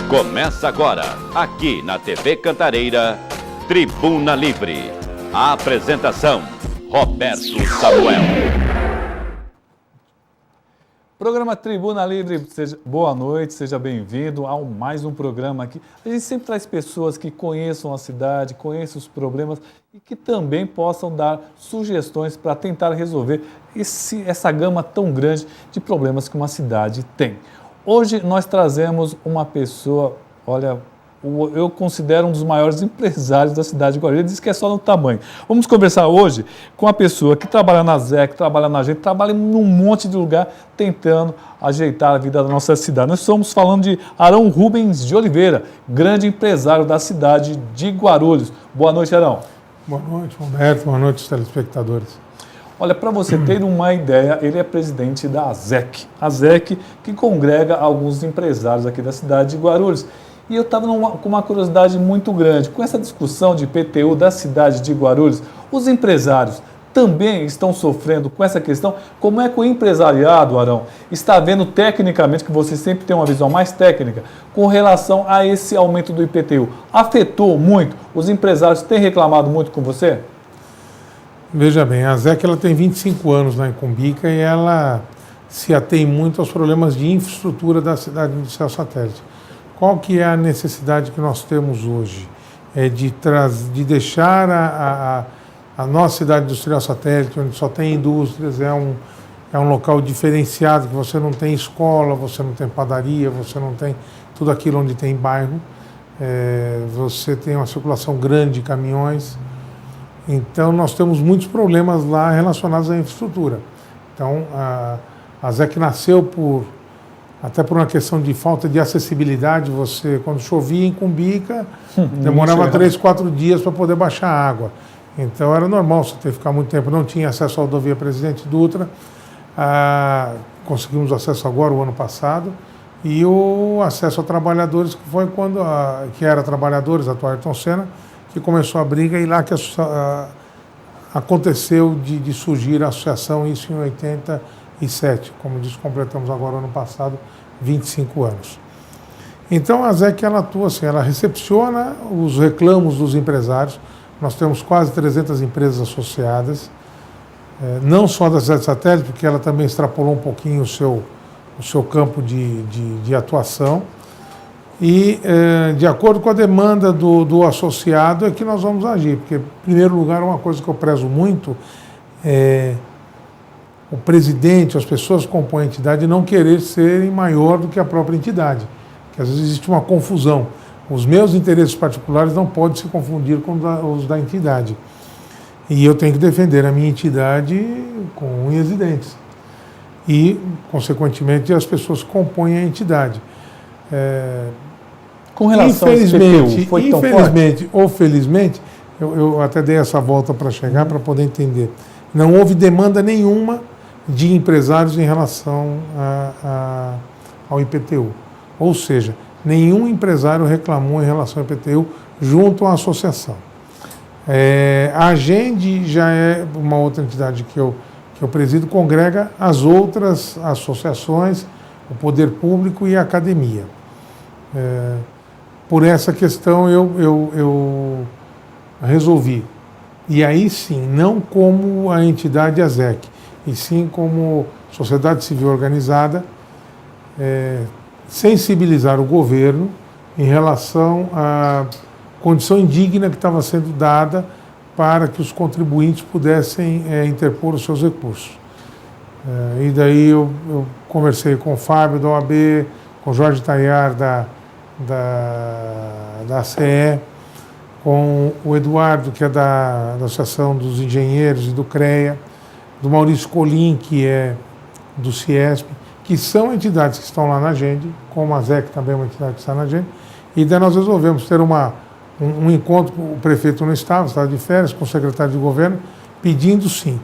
Começa agora, aqui na TV Cantareira, Tribuna Livre. A apresentação, Roberto Samuel. Programa Tribuna Livre, boa noite, seja bem-vindo a mais um programa aqui. A gente sempre traz pessoas que conheçam a cidade, conheçam os problemas e que também possam dar sugestões para tentar resolver essa gama tão grande de problemas que uma cidade tem. Hoje nós trazemos uma pessoa, olha, eu considero um dos maiores empresários da cidade de Guarulhos. Ele diz que é só no tamanho. Vamos conversar hoje com uma pessoa que trabalha na ZEC, trabalha na gente, trabalha num monte de lugar tentando ajeitar a vida da nossa cidade. Nós estamos falando de Arão Rubens de Oliveira, grande empresário da cidade de Guarulhos. Boa noite, Arão. Boa noite, Roberto. Boa noite, telespectadores. Olha, para você ter uma ideia, ele é presidente da ZEC. A ZEC que congrega alguns empresários aqui da cidade de Guarulhos. E eu estava com uma curiosidade muito grande. Com essa discussão de IPTU da cidade de Guarulhos, os empresários também estão sofrendo com essa questão? Como é que o empresariado, Arão, está vendo tecnicamente, que você sempre tem uma visão mais técnica, com relação a esse aumento do IPTU? Afetou muito? Os empresários têm reclamado muito com você? Veja bem, a ZEC ela tem 25 anos lá em Cumbica e ela se atém muito aos problemas de infraestrutura da cidade industrial satélite. Qual que é a necessidade que nós temos hoje? É de deixar a nossa cidade industrial satélite, onde só tem indústrias, é um local diferenciado, que você não tem escola, você não tem padaria, você não tem tudo aquilo onde tem bairro, você tem uma circulação grande de caminhões. Então, nós temos muitos problemas lá relacionados à infraestrutura. Então, a ZEC nasceu até por uma questão de falta de acessibilidade. Você, quando chovia em Cumbica, demorava 3, 4 dias para poder baixar a água. Então, era normal você ter que ficar muito tempo. Não tinha acesso à rodovia Presidente Dutra. Conseguimos acesso agora, o ano passado. E o acesso a trabalhadores, que foi quando, que era trabalhadores, atual Ayrton Senna, que começou a briga, e lá que aconteceu de surgir a associação, isso em 87, como disse, completamos agora ano passado 25 anos. Então a ZEC ela atua assim, ela recepciona os reclamos dos empresários. Nós temos quase 300 empresas associadas, não só da cidade satélite, porque ela também extrapolou um pouquinho o seu campo de atuação. E, de acordo com a demanda do associado, é que nós vamos agir. Porque, em primeiro lugar, uma coisa que eu prezo muito é o presidente, as pessoas que compõem a entidade, não querer serem maior do que a própria entidade. Porque, às vezes, existe uma confusão. Os meus interesses particulares não podem se confundir com os da entidade. E eu tenho que defender a minha entidade com unhas e dentes. E, consequentemente, as pessoas que compõem a entidade. Com relação ao IPTU, foi tão infelizmente ou felizmente, eu até dei essa volta para chegar, para poder entender. Não houve demanda nenhuma de empresários em relação ao IPTU. Ou seja, nenhum empresário reclamou em relação ao IPTU junto à associação. A Agende já é uma outra entidade que eu presido, congrega as outras associações, o poder público e a academia. Por essa questão eu resolvi. E aí sim, não como a entidade AZEC, e sim como sociedade civil organizada, sensibilizar o governo em relação à condição indigna que estava sendo dada para que os contribuintes pudessem interpor os seus recursos. E daí eu conversei com o Fábio da OAB, com o Jorge Tayar da ACE, com o Eduardo, que é da Associação dos Engenheiros e do CREA, do Maurício Colim, que é do CIESP, que são entidades que estão lá na Agende, como a ZEC também é uma entidade que está na Agende, e daí nós resolvemos ter um encontro, o prefeito não estava de férias, com o secretário de governo, pedindo sim,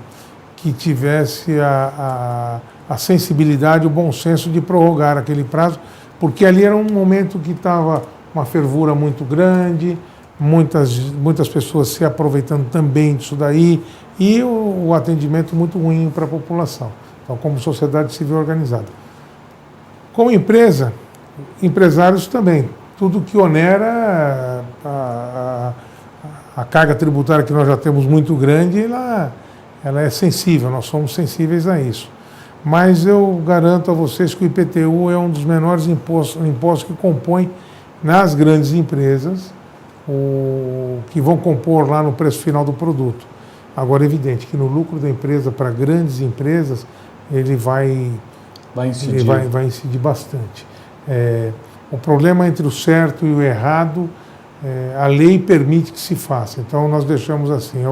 que tivesse a sensibilidade, o bom senso de prorrogar aquele prazo, porque ali era um momento que estava uma fervura muito grande, muitas pessoas se aproveitando também disso daí, e o atendimento muito ruim para a população. Então, como sociedade civil organizada. Como empresa, empresários também. tudo que onera a carga tributária que nós já temos muito grande, ela é sensível, nós somos sensíveis a isso. Mas eu garanto a vocês que o IPTU é um dos menores impostos que compõe nas grandes empresas, que vão compor lá no preço final do produto. Agora, é evidente que no lucro da empresa, para grandes empresas, ele vai incidir bastante. O problema entre o certo e o errado, a lei permite que se faça. Então, nós deixamos assim.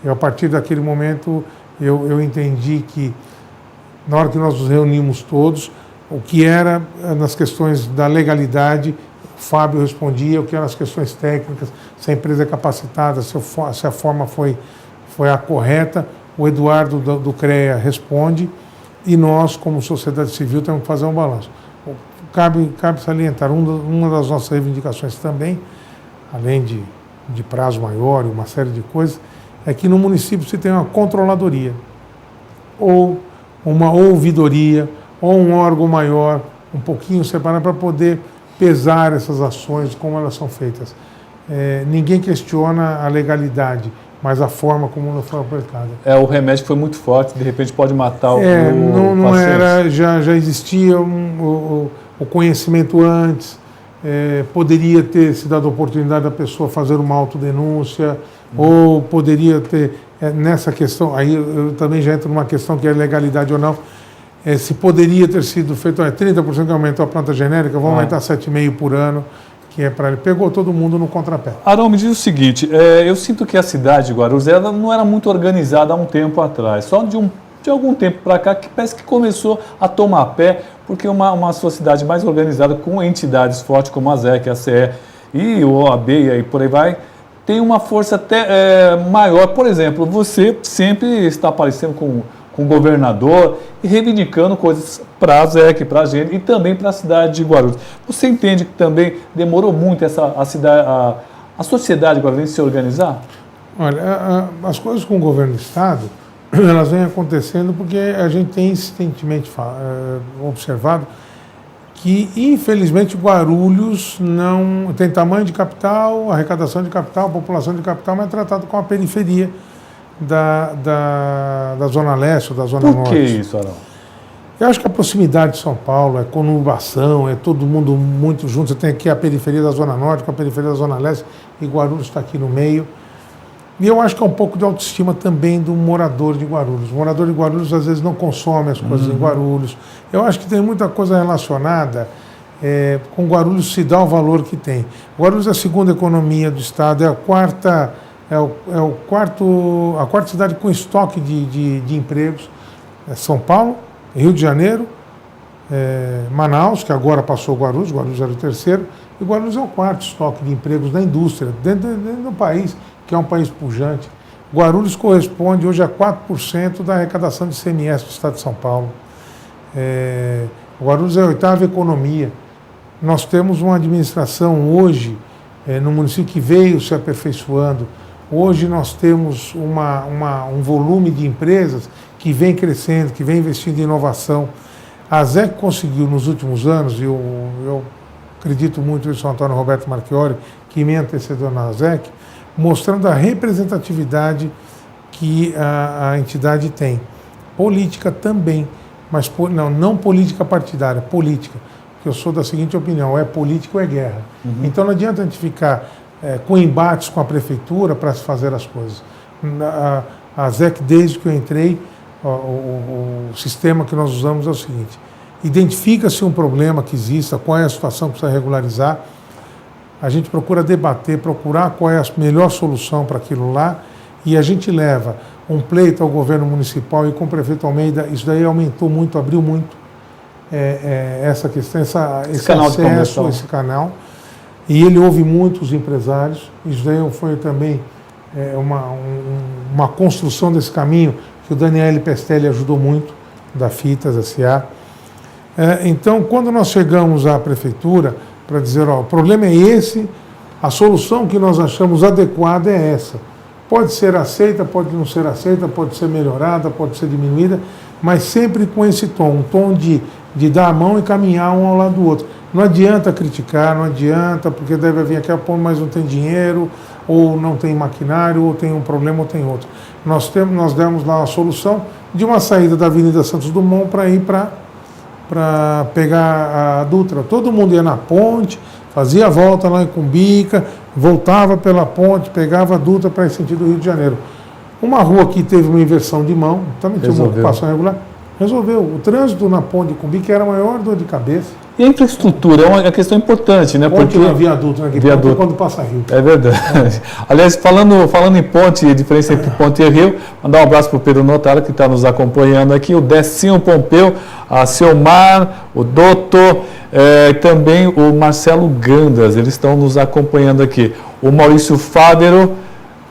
A partir daquele momento, eu entendi que, na hora que nós nos reunimos todos, o que era nas questões da legalidade, o Fábio respondia, o que eram as questões técnicas, se a empresa é capacitada, se a forma foi a correta, o Eduardo do CREA responde, e nós, como sociedade civil, temos que fazer um balanço. Cabe salientar, uma das nossas reivindicações também, além de prazo maior e uma série de coisas, é que no município se tem uma controladoria, ou uma ouvidoria, ou um órgão maior, um pouquinho separado, para poder pesar essas ações, como elas são feitas. Ninguém questiona a legalidade, mas a forma como ela foi aplicada. O remédio foi muito forte, de repente pode matar o não paciente. Era, já existia o conhecimento antes, poderia ter se dado a oportunidade da pessoa fazer uma autodenúncia, ou poderia ter, nessa questão, aí eu também já entro numa questão que é legalidade ou não, se poderia ter sido feito, 30% que aumentou a planta genérica, vamos aumentar 7,5% por ano, que é para ele. Pegou todo mundo no contrapé. Arão, me diz o seguinte, eu sinto que a cidade de Guarulhos ela não era muito organizada há um tempo atrás, só de algum tempo para cá que parece que começou a tomar pé, porque uma sociedade mais organizada, com entidades fortes como a ZEC, a CE e o OAB e aí por aí vai, tem uma força até maior. Por exemplo, você sempre está aparecendo com o governador e reivindicando coisas para a ZEC, para a gente e também para a cidade de Guarulhos. Você entende que também demorou muito a sociedade guarulhense se organizar? Olha, as coisas com o governo do Estado, elas vêm acontecendo porque a gente tem insistentemente observado que, infelizmente, Guarulhos não tem tamanho de capital, arrecadação de capital, população de capital, mas é tratado como a periferia da Zona Leste ou da Zona Norte. Por que isso, Arão? Eu acho que a proximidade de São Paulo, a conurbação, é todo mundo muito junto. Você tem aqui a periferia da Zona Norte com a periferia da Zona Leste, e Guarulhos está aqui no meio. E eu acho que é um pouco de autoestima também do morador de Guarulhos. O morador de Guarulhos, às vezes, não consome as coisas em Guarulhos. Eu acho que tem muita coisa relacionada com Guarulhos se dá o valor que tem. Guarulhos é a segunda economia do Estado, é a quarta cidade com estoque de empregos. São Paulo, Rio de Janeiro, Manaus, que agora passou Guarulhos era o terceiro, e Guarulhos é o quarto estoque de empregos da indústria, dentro do país, que é um país pujante. Guarulhos corresponde hoje a 4% da arrecadação de ICMS do Estado de São Paulo. Guarulhos é a oitava economia. Nós temos uma administração hoje, no município, que veio se aperfeiçoando. Hoje nós temos um volume de empresas que vem crescendo, que vem investindo em inovação. A ZEC conseguiu nos últimos anos, e eu acredito muito nisso, o Antônio Roberto Marchiori, que me antecedeu na ZEC, mostrando a representatividade que a entidade tem. Política também, mas não política partidária, política. Porque eu sou da seguinte opinião, é política ou é guerra. Então não adianta a gente ficar com embates com a prefeitura para se fazer as coisas. A ZEC, desde que eu entrei, o sistema que nós usamos é o seguinte: identifica-se um problema que exista, qual é a situação que precisa regularizar, a gente procura debater, procurar qual é a melhor solução para aquilo lá, e a gente leva um pleito ao governo municipal e com o prefeito Almeida. Isso daí aumentou muito, abriu muito essa questão, esse canal acesso, esse canal, e ele ouve muitos empresários. Isso daí foi também uma construção desse caminho que o Daniele Pestelli ajudou muito, da Fitas S.A. Então, quando nós chegamos à prefeitura para dizer, o problema é esse, a solução que nós achamos adequada é essa. Pode ser aceita, pode não ser aceita, pode ser melhorada, pode ser diminuída, mas sempre com esse tom, um tom de dar a mão e caminhar um ao lado do outro. Não adianta criticar, não adianta, porque deve vir aqui, pô, mas não tem dinheiro, ou não tem maquinário, ou tem um problema, ou tem outro. Nós demos lá uma solução de uma saída da Avenida Santos Dumont para ir para pegar a Dutra. Todo mundo ia na ponte, fazia a volta lá em Cumbica, voltava pela ponte, pegava a Dutra para ir sentido do Rio de Janeiro. Uma rua que teve uma inversão de mão, também tinha uma ocupação regular, resolveu. O trânsito na ponte de Cumbica era a maior dor de cabeça. E a infraestrutura é uma questão importante, né? Ponte na viaduto, né? Viaduto. Quando passa rio. É verdade. Aliás, falando em ponte, diferença entre ponte e rio, mandar um abraço para o Pedro Notário, que está nos acompanhando aqui, o Decinho Pompeu, a Selmar, o Doutor, também o Marcelo Gandas, eles estão nos acompanhando aqui. O Maurício Fávero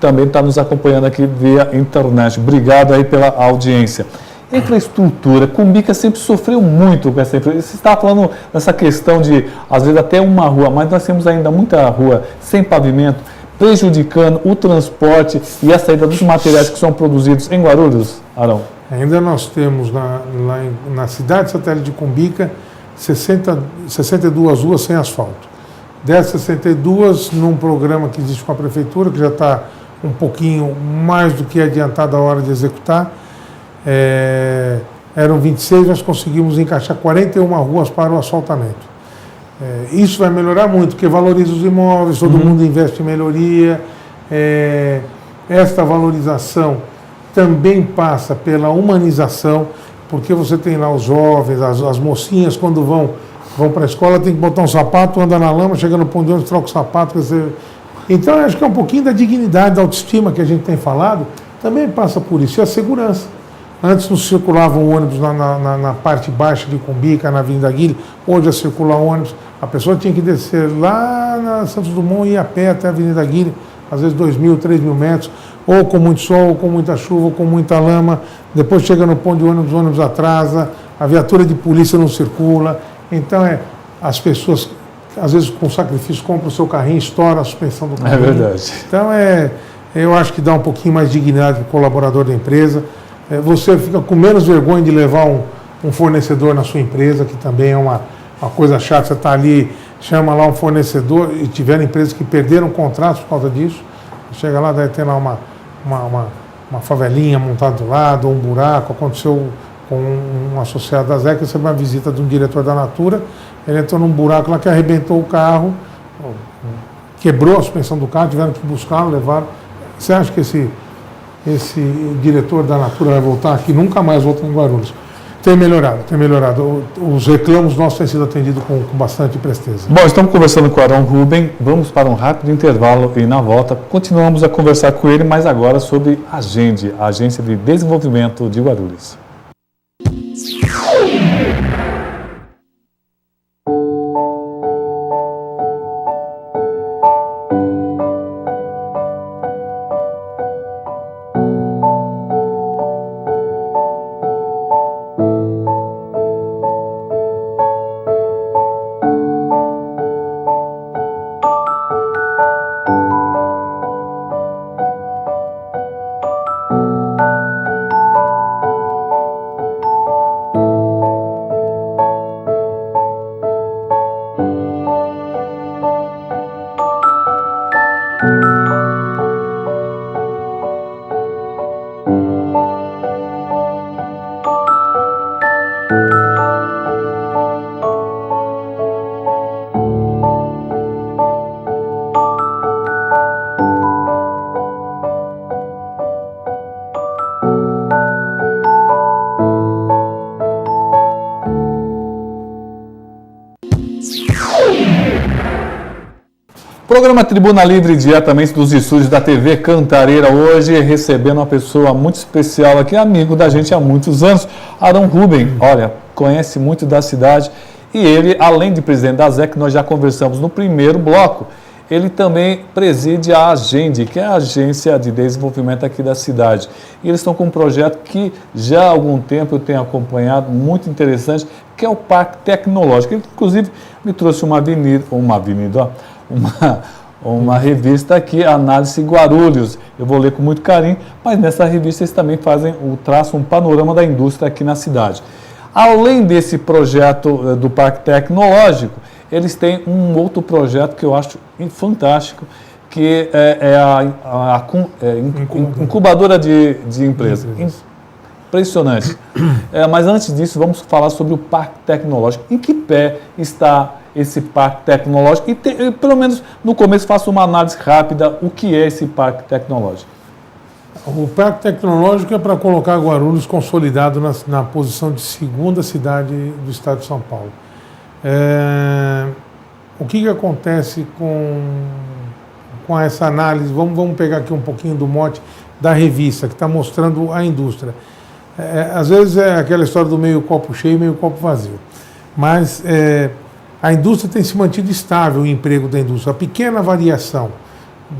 também está nos acompanhando aqui via internet. Obrigado aí pela audiência. Infraestrutura, Cumbica sempre sofreu muito com essa infraestrutura. Você estava falando nessa questão de, às vezes, até uma rua, mas nós temos ainda muita rua sem pavimento, prejudicando o transporte e a saída dos materiais que são produzidos em Guarulhos, Arão. Ainda nós temos na cidade satélite de Cumbica 62 ruas sem asfalto. Dessas 62, num programa que existe com a prefeitura, que já está um pouquinho mais do que adiantado a hora de executar, eram 26, nós conseguimos encaixar 41 ruas para o asfaltamento. Isso vai melhorar muito, porque valoriza os imóveis, todo mundo investe em melhoria. Esta valorização também passa pela humanização, porque você tem lá os jovens, as mocinhas, quando vão para a escola, tem que botar um sapato, anda na lama, chega no ponto de ônibus, troca o sapato. Então, eu acho que é um pouquinho da dignidade, da autoestima que a gente tem falado, também passa por isso. E a segurança. Antes não circulavam ônibus na parte baixa de Cumbica, na Avenida Guilherme, hoje já circula ônibus. A pessoa tinha que descer lá na Santos Dumont e ir a pé até a Avenida Guilherme, às vezes 2.000, 3.000 metros, ou com muito sol, ou com muita chuva, ou com muita lama. Depois chega no ponto de ônibus, o ônibus atrasa, a viatura de polícia não circula. Então, as pessoas, às vezes com sacrifício, compram o seu carrinho, estoura a suspensão do carrinho. É verdade. Então, eu acho que dá um pouquinho mais de dignidade para o colaborador da empresa. Você fica com menos vergonha de levar um fornecedor na sua empresa, que também é uma coisa chata. Você está ali, chama lá um fornecedor, e tiveram empresas que perderam contratos por causa disso. Chega lá, deve ter lá uma favelinha montada do lado, ou um buraco. Aconteceu com um associado da ZEC, recebeu uma visita de um diretor da Natura, ele entrou num buraco lá que arrebentou o carro, quebrou a suspensão do carro, tiveram que buscar, levaram. Você acha que esse diretor da Natura vai voltar aqui, nunca mais volta em Guarulhos? Tem melhorado. Os reclamos nossos têm sido atendidos com bastante presteza. Bom, estamos conversando com o Arão Rubem, vamos para um rápido intervalo e na volta continuamos a conversar com ele, mas agora sobre a Agende, a Agência de Desenvolvimento de Guarulhos. Programa Tribuna Livre, diretamente dos estúdios da TV Cantareira, hoje recebendo uma pessoa muito especial aqui, amigo da gente há muitos anos, Arão Rubem. Olha, conhece muito da cidade e ele, além de presidente da ZEC, nós já conversamos no primeiro bloco, ele também preside a Agende, que é a agência de desenvolvimento aqui da cidade. E eles estão com um projeto que já há algum tempo eu tenho acompanhado, muito interessante, que é o Parque Tecnológico. Ele, inclusive, me trouxe uma uma revista aqui, Análise Guarulhos. Eu vou ler com muito carinho, mas nessa revista eles também traçam um panorama da indústria aqui na cidade. Além desse projeto do Parque Tecnológico, eles têm um outro projeto que eu acho fantástico, que é a incubadora de empresas. Impressionante. Mas antes disso, vamos falar sobre o Parque Tecnológico. Em que pé está esse Parque Tecnológico? E pelo menos no começo faça uma análise rápida, o que é esse Parque Tecnológico? O Parque Tecnológico é para colocar Guarulhos consolidado na posição de segunda cidade do estado de São Paulo. O que acontece com essa análise? Vamos pegar aqui um pouquinho do mote da revista, que está mostrando a indústria. Às vezes é aquela história do meio copo cheio e meio copo vazio. Mas a indústria tem se mantido estável, o emprego da indústria. A pequena variação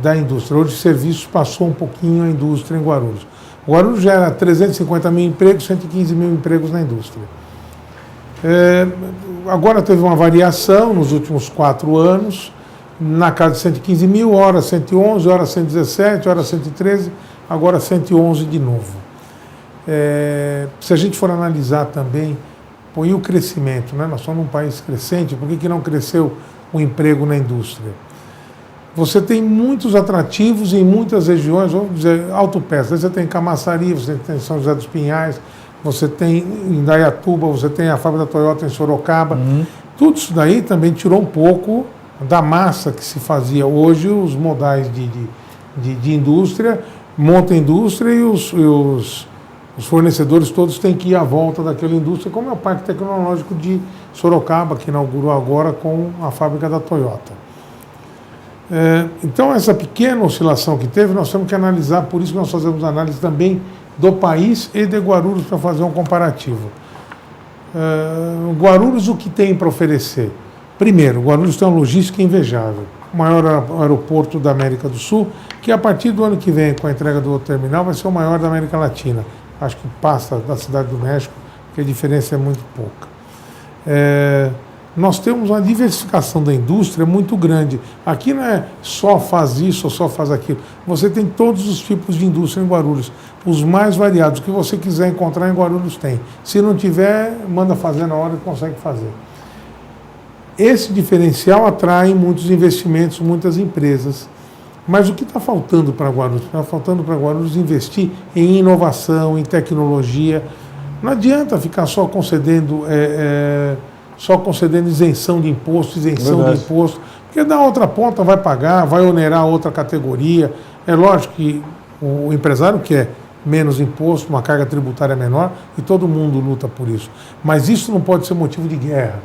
da indústria. Hoje, serviços passou um pouquinho a indústria em Guarulhos. Guarulhos gera 350 mil empregos, 115 mil empregos na indústria. Agora teve uma variação nos últimos 4 anos, na casa de 115 mil, hora 111, hora 117, hora 113, agora 111 de novo. Se a gente for analisar também, e o crescimento, né? Nós somos um país crescente, por que não cresceu o emprego na indústria? Você tem muitos atrativos em muitas regiões, vamos dizer, autopeças. Você tem Camaçari, você tem São José dos Pinhais, você tem em Indaiatuba, você tem a fábrica da Toyota em Sorocaba. Tudo isso daí também tirou um pouco da massa que se fazia. Hoje, os modais de indústria, monta a indústria e os fornecedores todos têm que ir à volta daquela indústria, como é o Parque Tecnológico de Sorocaba, que inaugurou agora com a fábrica da Toyota. Então, essa pequena oscilação que teve, nós temos que analisar, por isso que nós fazemos análise também do país e de Guarulhos para fazer um comparativo. Guarulhos, o que tem para oferecer? Primeiro, Guarulhos tem uma logística invejável, o maior aeroporto da América do Sul, que a partir do ano que vem, com a entrega do outro terminal, vai ser o maior da América Latina. Acho que passa da Cidade do México, porque a diferença é muito pouca. Nós temos uma diversificação da indústria muito grande. Aqui não é só faz isso ou só faz aquilo. Você tem todos os tipos de indústria em Guarulhos, os mais variados. O que você quiser encontrar em Guarulhos tem. Se não tiver, manda fazer na hora e consegue fazer. Esse diferencial atrai muitos investimentos, muitas empresas. Mas o que está faltando para Guarulhos? Está faltando para Guarulhos investir em inovação, em tecnologia. Não adianta ficar só concedendo isenção de imposto, porque da outra ponta vai pagar, vai onerar outra categoria. É lógico que o empresário quer menos imposto, uma carga tributária menor, e todo mundo luta por isso. Mas isso não pode ser motivo de guerra.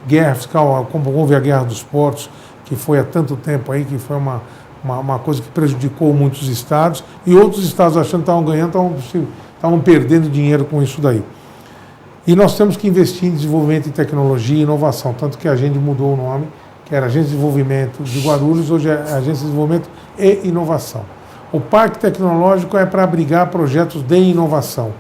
Guerra fiscal, como houve a Guerra dos Portos, que foi há tanto tempo aí, que foi uma coisa que prejudicou muitos estados, e outros estados achando que estavam ganhando, estavam perdendo dinheiro com isso daí. E nós temos que investir em desenvolvimento em tecnologia e inovação, tanto que a Agende mudou o nome, que era Agência de Desenvolvimento de Guarulhos, hoje é Agência de Desenvolvimento e Inovação. O Parque Tecnológico é para abrigar projetos de inovação.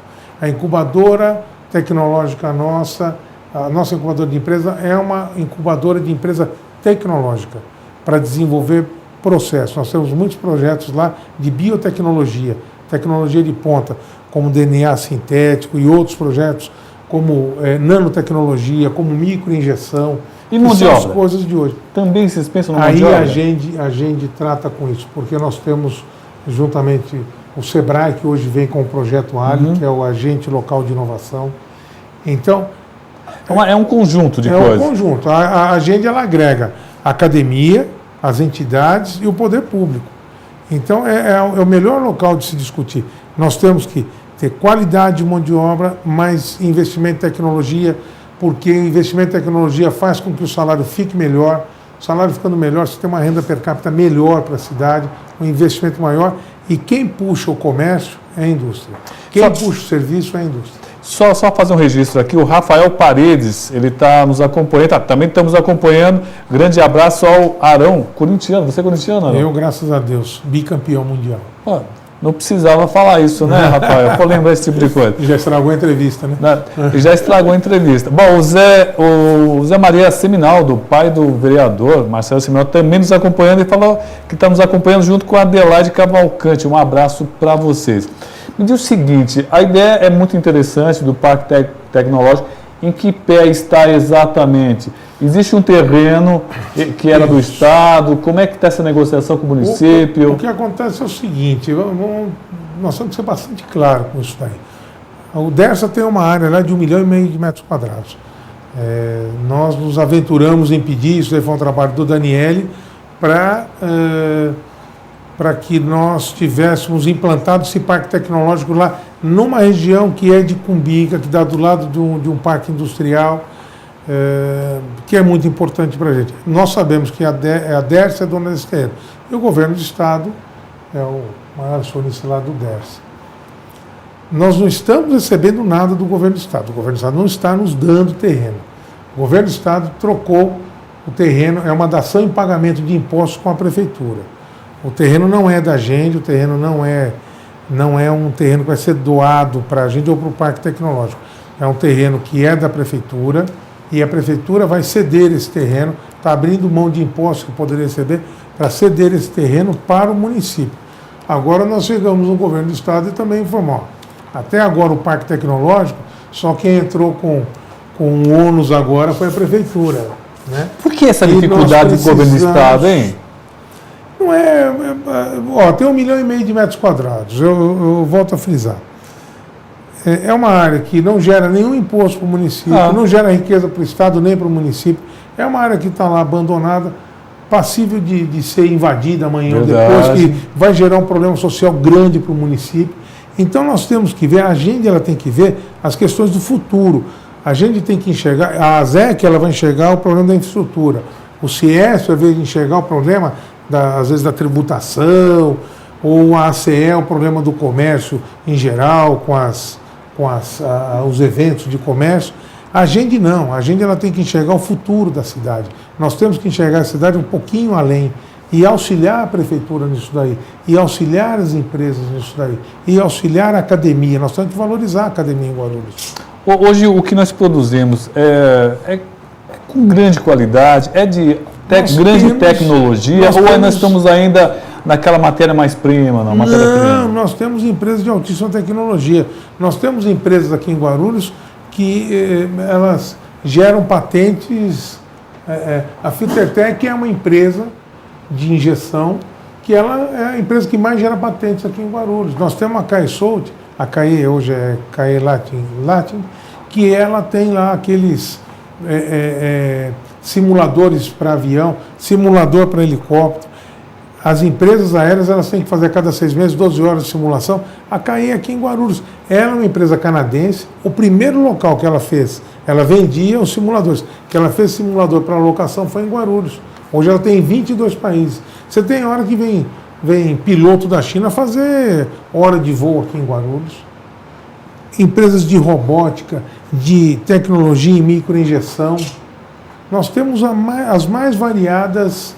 A incubadora tecnológica nossa, a nossa incubadora de empresa é uma incubadora de empresa tecnológica para desenvolver processos. Nós temos muitos projetos lá de biotecnologia, tecnologia de ponta, como DNA sintético e outros projetos, como nanotecnologia, como microinjeção. E mão de obra? São as coisas de hoje. Também vocês pensam na mão de obra? Aí a gente trata com isso, porque nós temos juntamente o SEBRAE, que hoje vem com o projeto ALI, que é o Agente Local de Inovação. Então... É um conjunto de coisas. É um conjunto. A Agende, ela agrega a academia, as entidades e o poder público. Então, é o melhor local de se discutir. Nós temos que ter qualidade de mão de obra, mais investimento em tecnologia, porque o investimento em tecnologia faz com que o salário fique melhor. O salário ficando melhor, você tem uma renda per capita melhor para a cidade, um investimento maior. E quem puxa o comércio é a indústria. Quem puxa o serviço é a indústria. Só fazer um registro aqui, o Rafael Paredes, ele está nos acompanhando, também estamos acompanhando. Grande abraço ao Arão, corintiano. Você é corintiano, Arão? Eu, graças a Deus, bicampeão mundial. Não precisava falar isso, né, Rafael? Vou lembrar esse tipo de coisa. Já estragou a entrevista, né? Já estragou a entrevista. Bom, o Zé Maria Seminaldo, pai do vereador Marcelo Seminaldo, também nos acompanhando e falou que está nos acompanhando junto com a Adelaide Cavalcante. Um abraço para vocês. Me diz o seguinte, a ideia é muito interessante do Parque Tecnológico. Em que pé está exatamente? Existe um terreno que era do Estado? Como é que está essa negociação com o município? O que acontece é o seguinte, nós temos que ser bastante claros com isso daí. O Dersa tem uma área lá de 1,5 milhão de metros quadrados. Nós nos aventuramos em pedir, isso aí foi um trabalho do Daniele, para que nós tivéssemos implantado esse parque tecnológico lá numa região que é de Cumbica, que dá do lado de um parque industrial, que é muito importante para a gente. Nós sabemos que a Dersa é dona desse terreno. E o governo do Estado é o maior acionista lá do Dersa. Nós não estamos recebendo nada do governo do Estado. O governo do Estado não está nos dando terreno. O governo do Estado trocou o terreno, é uma dação em pagamento de impostos com a prefeitura. O terreno não é da gente, o terreno não é um terreno que vai ser doado para a gente ou para o Parque Tecnológico. É um terreno que é da prefeitura e a prefeitura vai ceder esse terreno, está abrindo mão de impostos que poderia receber para ceder esse terreno para o município. Agora nós chegamos no governo do Estado e também informou. Até agora o Parque Tecnológico, só quem entrou com o ônus agora foi a prefeitura. Né? Por que essa dificuldade do governo do Estado, hein? Não tem 1,5 milhão de metros quadrados, eu volto a frisar. É uma área que não gera nenhum imposto para o município, não gera riqueza para o Estado nem para o município. É uma área que está lá abandonada, passível de ser invadida amanhã ou depois, que vai gerar um problema social grande para o município. Então nós temos que ver, a gente ela tem que ver as questões do futuro. A gente tem que enxergar, a ASEC ela vai enxergar o problema da infraestrutura. O CIES vai enxergar o problema às vezes da tributação, ou a ACE, o problema do comércio em geral, os eventos de comércio. A gente não, a gente ela tem que enxergar o futuro da cidade. Nós temos que enxergar a cidade um pouquinho além e auxiliar a prefeitura nisso daí, e auxiliar as empresas nisso daí, e auxiliar a academia. Nós temos que valorizar a academia em Guarulhos. Hoje o que nós produzimos é com grande qualidade, é de grande tecnologia, ou nós estamos ainda naquela matéria mais prima? Não, nós temos empresas de altíssima tecnologia. Nós temos empresas aqui em Guarulhos que elas geram patentes. A Filtertec é uma empresa de injeção que ela é a empresa que mais gera patentes aqui em Guarulhos. Nós temos a CAE-Solt, a CAE hoje é CAE Latin, que ela tem lá aqueles simuladores para avião, simulador para helicóptero. As empresas aéreas elas têm que fazer a cada 6 meses 12 horas de simulação. A CAE aqui em Guarulhos, ela é uma empresa canadense. O primeiro local que ela fez, ela vendia os simuladores. Que ela fez simulador para locação foi em Guarulhos. Hoje ela tem 22 países. Você tem hora que vem piloto da China fazer hora de voo aqui em Guarulhos. Empresas de robótica, de tecnologia em microinjeção. Nós temos as mais variadas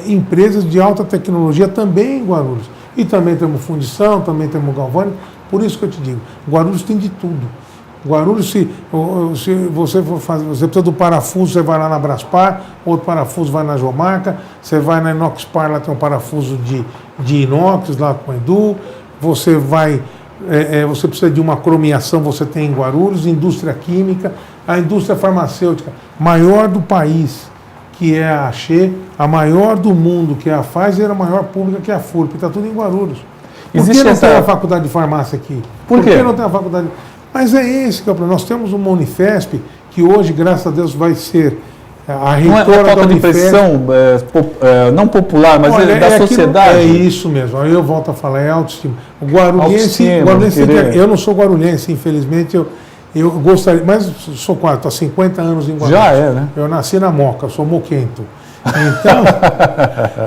empresas de alta tecnologia também em Guarulhos. E também temos fundição, também temos galvânico. Por isso que eu te digo, Guarulhos tem de tudo. Guarulhos, se você for fazer, você precisa do parafuso, você vai lá na Braspar, outro parafuso vai na Jomarca, você vai na Inoxpar, lá tem um parafuso de inox, lá com o Edu, você precisa de uma cromiação, você tem em Guarulhos, indústria química, a indústria farmacêutica, maior do país, que é a Axê, a maior do mundo, que é a Pfizer, a maior pública, que é a FURP, está tudo em Guarulhos. Por que não tem a faculdade de farmácia aqui? Por quê? Por que não tem a faculdade? Mas é esse que é o problema. Nós temos uma Unifesp, que hoje, graças a Deus, vai ser a reitora não é da falta de pressão, não popular, mas da sociedade. É isso mesmo, aí eu volto a falar, é autoestima. O guarulhense eu não sou guarulhense, infelizmente, eu gostaria, mas sou estou há 50 anos em Guarulhos. Já é, né? Eu nasci na Moca, sou moquento.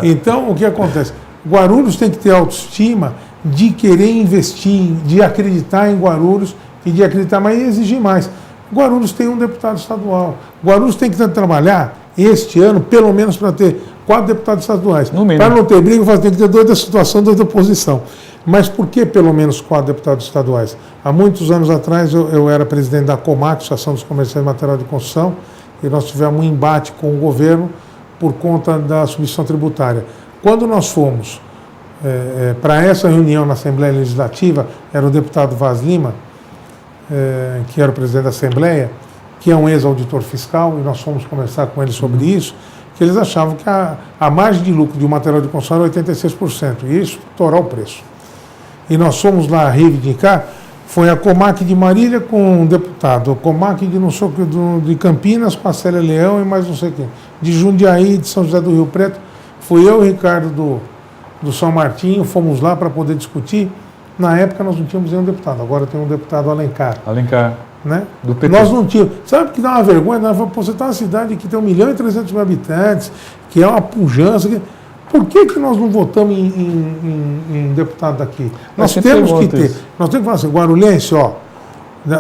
Então, o que acontece? Guarulhos tem que ter autoestima de querer investir, de acreditar em Guarulhos e de acreditar mais e exigir mais. Guarulhos tem um deputado estadual. Guarulhos tem que trabalhar este ano, pelo menos para ter 4 deputados estaduais. Para não ter briga, tem que ter 2 da situação, 2 da oposição. Mas por que pelo menos 4 deputados estaduais? Há muitos anos atrás eu era presidente da Comac, Associação dos Comerciantes de Material de Construção, e nós tivemos um embate com o governo por conta da substituição tributária. Quando nós fomos para essa reunião na Assembleia Legislativa, era o deputado Vaz Lima, que era o presidente da Assembleia, que é um ex-auditor fiscal, e nós fomos conversar com ele sobre isso, que eles achavam que a margem de lucro de um material de construção era 86%, e isso estourar o preço. E nós fomos lá reivindicar, foi a Comac de Marília com um deputado, a Comac de, não sei, de Campinas com a Célia Leão e mais não sei quem, de Jundiaí, de São José do Rio Preto, fui eu e o Ricardo do São Martinho, fomos lá para poder discutir. Na época nós não tínhamos nenhum deputado, agora tem um deputado Alencar. Alencar. Né? Do PT. Nós não tínhamos. Sabe que dá uma vergonha? Nós falamos, pô, você está numa cidade que tem 1.300.000 habitantes, que é uma pujança. Por que nós não votamos em deputado daqui? Nós temos que ter. Nós temos que falar assim, guarulhense, ó,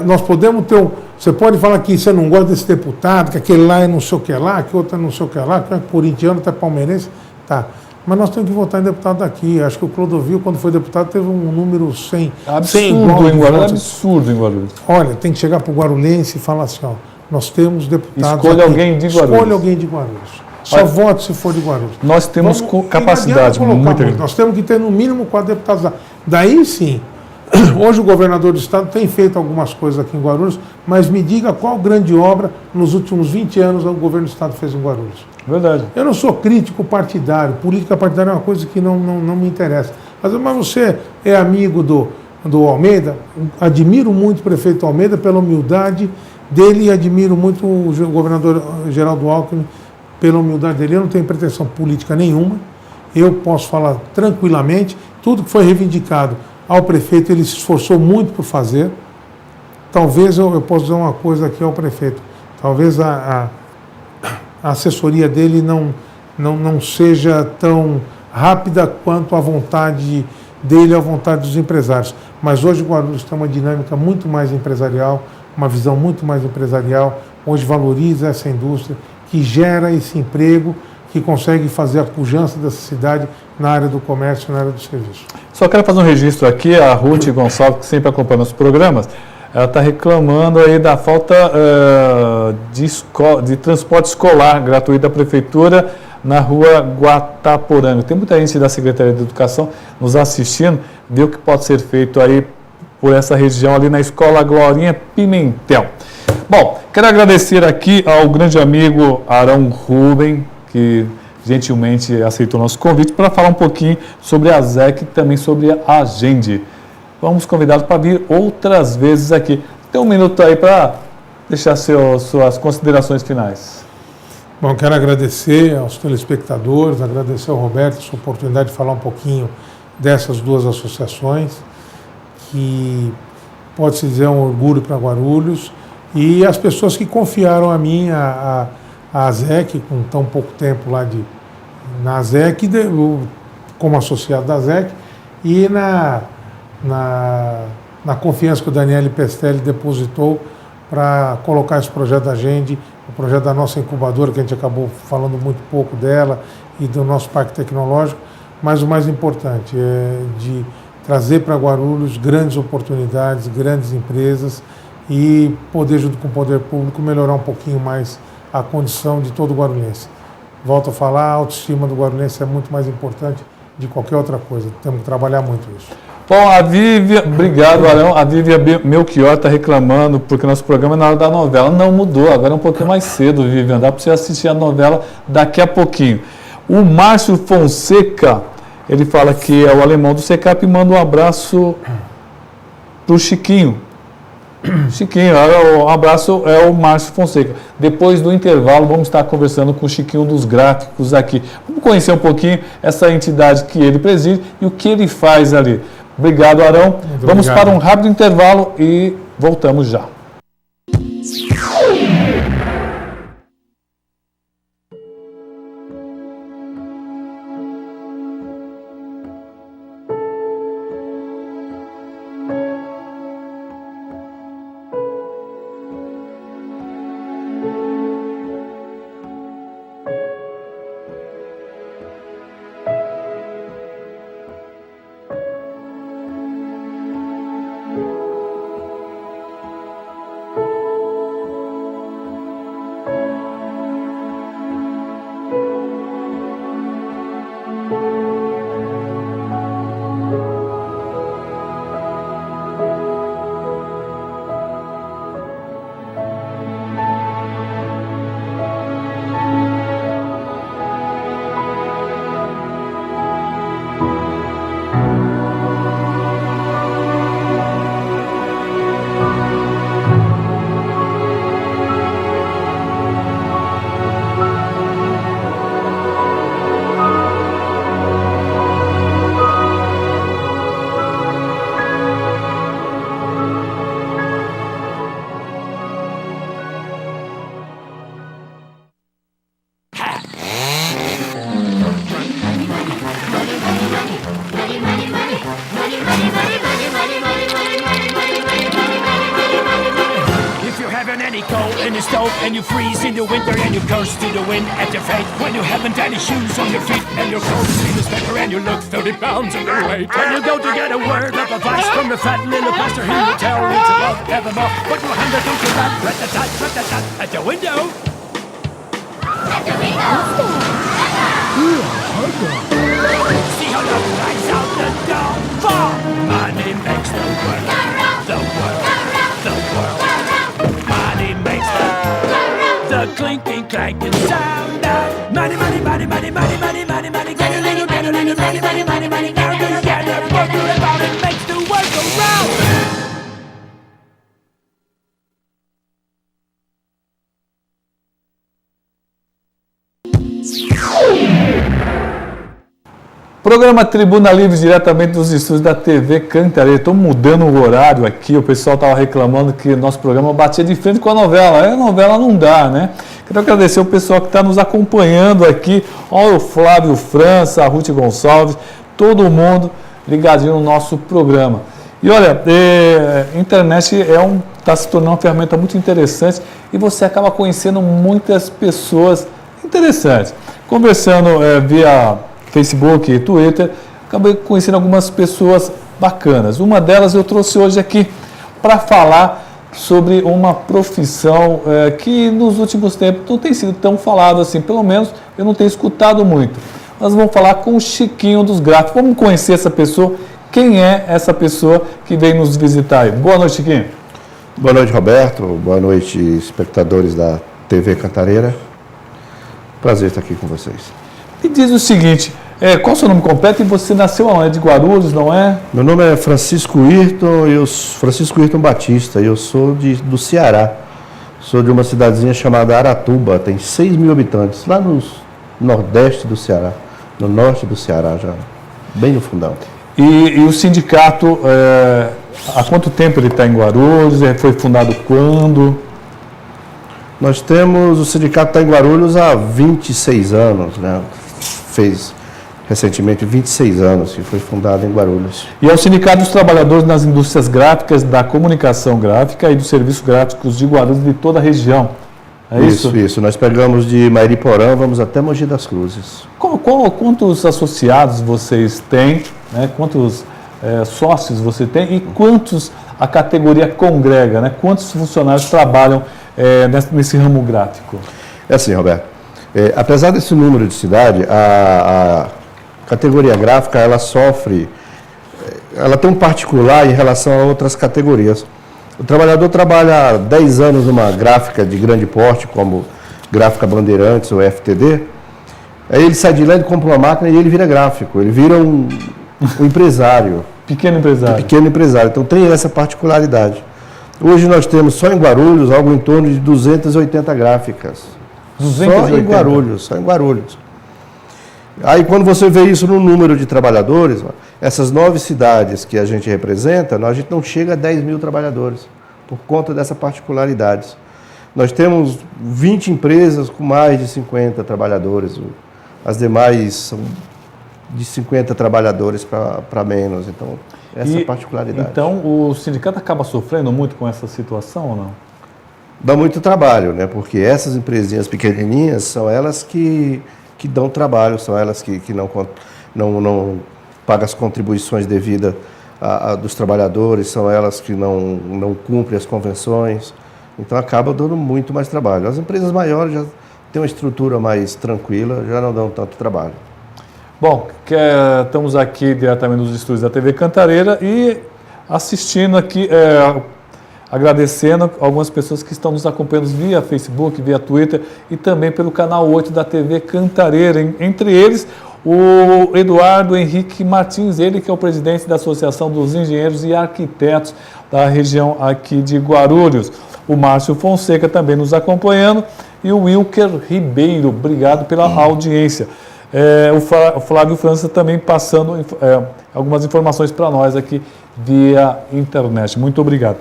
nós podemos ter você pode falar que você não gosta desse deputado, que aquele lá é não sei o que lá, que outro é não sei o que lá, que é corintiano, até palmeirense, tá. Mas nós temos que votar em deputado daqui. Acho que o Clodovil, quando foi deputado, teve um número 100. Absurdo em Guarulhos. Absurdo em Guarulhos. Olha, tem que chegar para o guarulhense e falar assim, ó, nós temos deputados Escolha aqui. Alguém de Guarulhos. Escolha alguém de Guarulhos. Só vote se for de Guarulhos. Nós temos capacidade muito grande. Nós temos que ter no mínimo 4 deputados lá. Daí sim, hoje o governador do estado tem feito algumas coisas aqui em Guarulhos, mas me diga qual grande obra nos últimos 20 anos o governo do estado fez em Guarulhos. Verdade. Eu não sou crítico partidário, política partidária é uma coisa que não me interessa. Mas você é amigo do Almeida, admiro muito o prefeito Almeida pela humildade dele e admiro muito o governador Geraldo Alckmin pela humildade dele. Eu não tenho pretensão política nenhuma, eu posso falar tranquilamente, tudo que foi reivindicado ao prefeito ele se esforçou muito por fazer. Talvez eu possa dizer uma coisa aqui ao prefeito, talvez a assessoria dele não seja tão rápida quanto a vontade dele, a vontade dos empresários. Mas hoje o Guarulhos tem uma dinâmica muito mais empresarial, uma visão muito mais empresarial, hoje valoriza essa indústria, que gera esse emprego, que consegue fazer a pujança dessa cidade na área do comércio, na área do serviço. Só quero fazer um registro aqui, a Ruth Gonçalves, que sempre acompanha os programas, ela está reclamando aí da falta de transporte escolar gratuito da Prefeitura na rua Guataporanga. Tem muita gente da Secretaria de Educação nos assistindo, ver o que pode ser feito aí por essa região ali na Escola Glorinha Pimentel. Bom, quero agradecer aqui ao grande amigo Arão Rubem, que gentilmente aceitou nosso convite para falar um pouquinho sobre a ZEC e também sobre a Agende. Vamos convidá-lo para vir outras vezes aqui. Tem um minuto aí para deixar suas considerações finais. Bom, quero agradecer aos telespectadores, agradecer ao Roberto essa oportunidade de falar um pouquinho dessas duas associações, que pode-se dizer um orgulho para Guarulhos, e as pessoas que confiaram a mim, a ZEC, com tão pouco tempo lá na ZEC, como associado da ZEC, e na confiança que o Daniele Pestelli depositou para colocar esse projeto da Agende, o projeto da nossa incubadora, que a gente acabou falando muito pouco dela, e do nosso parque tecnológico, mas o mais importante é de trazer para Guarulhos grandes oportunidades, grandes empresas e poder, junto com o poder público, melhorar um pouquinho mais a condição de todo guarulhense. Volto a falar, a autoestima do guarulhense é muito mais importante de qualquer outra coisa. Temos que trabalhar muito isso. Bom, a Vívia, obrigado, Arão. A Vívia Melchior está reclamando porque nosso programa é na hora da novela. Não mudou, agora é um pouquinho mais cedo, Vivian. Dá para você assistir a novela daqui a pouquinho. O Márcio Fonseca, ele fala que é o alemão do Secap e manda um abraço para o Chiquinho. Chiquinho, um abraço, é o Márcio Fonseca. Depois do intervalo, vamos estar conversando com o Chiquinho dos Gráficos aqui. Vamos conhecer um pouquinho essa entidade que ele preside e o que ele faz ali. Obrigado, Arão. Vamos para um rápido intervalo e voltamos já. stove and you freeze in the winter and you curse to the wind at your fate when you haven't any shoes on your feet and your clothes clean as paper and you look 30 pounds overweight. When you go to get a word of advice from the fat little pastor, he will tell you to love evermore, but you hand it to your rat at your window. At the window. See how love flies out the door. For money makes the world, the world, the world. Money makes the clinking, clanking sound of money, money, money, money, money, money, money, money. Get a little, money, money, money, money. Now do you get it? Work your about it makes the world go round. Programa Tribuna Livre, diretamente dos estúdios da TV Cantareira. Estou mudando o horário aqui, o pessoal estava reclamando que nosso programa batia de frente com a novela. A novela não dá, né? Quero agradecer o pessoal que está nos acompanhando aqui. Olha o Flávio França, a Ruth Gonçalves, todo mundo ligadinho no nosso programa. E olha, a internet está se tornando uma ferramenta muito interessante e você acaba conhecendo muitas pessoas interessantes. Conversando via Facebook e Twitter, acabei conhecendo algumas pessoas bacanas. Uma delas eu trouxe hoje aqui para falar sobre uma profissão que nos últimos tempos não tem sido tão falado assim, pelo menos eu não tenho escutado muito. Nós vamos falar com o Chiquinho dos Gráficos. Vamos conhecer essa pessoa. Quem é essa pessoa que veio nos visitar aí? Boa noite, Chiquinho. Boa noite, Roberto. Boa noite, espectadores da TV Cantareira. Prazer estar aqui com vocês. Me diz o seguinte, qual o seu nome completo e você nasceu aonde? É de Guarulhos, não é? Meu nome é Francisco Ayrton Batista, eu sou do Ceará. Sou de uma cidadezinha chamada Aratuba, tem 6 mil habitantes, lá no nordeste do Ceará, no norte do Ceará, já bem no fundão. E o sindicato, há quanto tempo ele está em Guarulhos? Foi fundado quando? O sindicato está em Guarulhos há 26 anos, né? Fez recentemente 26 anos que foi fundado em Guarulhos. E é o Sindicato dos Trabalhadores nas Indústrias Gráficas, da Comunicação Gráfica e dos Serviços Gráficos de Guarulhos de toda a região. É isso? Isso. Nós pegamos de Mairiporã, vamos até Mogi das Cruzes. Quantos associados vocês têm, né? Quantos sócios você tem e quantos a categoria congrega, né? Quantos funcionários trabalham nesse ramo gráfico? É assim, Roberto. Apesar desse número de cidade, a categoria gráfica, ela tem um particular em relação a outras categorias. O trabalhador trabalha há 10 anos numa gráfica de grande porte, como Gráfica Bandeirantes ou FTD, aí ele sai de lá e compra uma máquina e ele vira gráfico, ele vira um empresário. Pequeno empresário. Pequeno empresário, então tem essa particularidade. Hoje nós temos só em Guarulhos algo em torno de 280 gráficas. 280. Só em Guarulhos. Aí quando você vê isso no número de trabalhadores, essas 9 cidades que a gente representa, a gente não chega a 10 mil trabalhadores, por conta dessa particularidade. Nós temos 20 empresas com mais de 50 trabalhadores, as demais são de 50 trabalhadores para menos, então essa é a particularidade. Então o sindicato acaba sofrendo muito com essa situação ou não? Dá muito trabalho, né? Porque essas empresinhas pequenininhas são elas que dão trabalho, são elas que não pagam as contribuições devidas dos trabalhadores, são elas que não cumprem as convenções, então acaba dando muito mais trabalho. As empresas maiores já têm uma estrutura mais tranquila, já não dão tanto trabalho. Bom, estamos aqui diretamente nos estúdios da TV Cantareira e assistindo aqui, agradecendo algumas pessoas que estão nos acompanhando via Facebook, via Twitter e também pelo canal 8 da TV Cantareira. Entre eles, o Eduardo Henrique Martins, ele que é o presidente da Associação dos Engenheiros e Arquitetos da região aqui de Guarulhos. O Márcio Fonseca também nos acompanhando e o Wilker Ribeiro, obrigado pela audiência. O Flávio França também passando algumas informações para nós aqui via internet. Muito obrigado.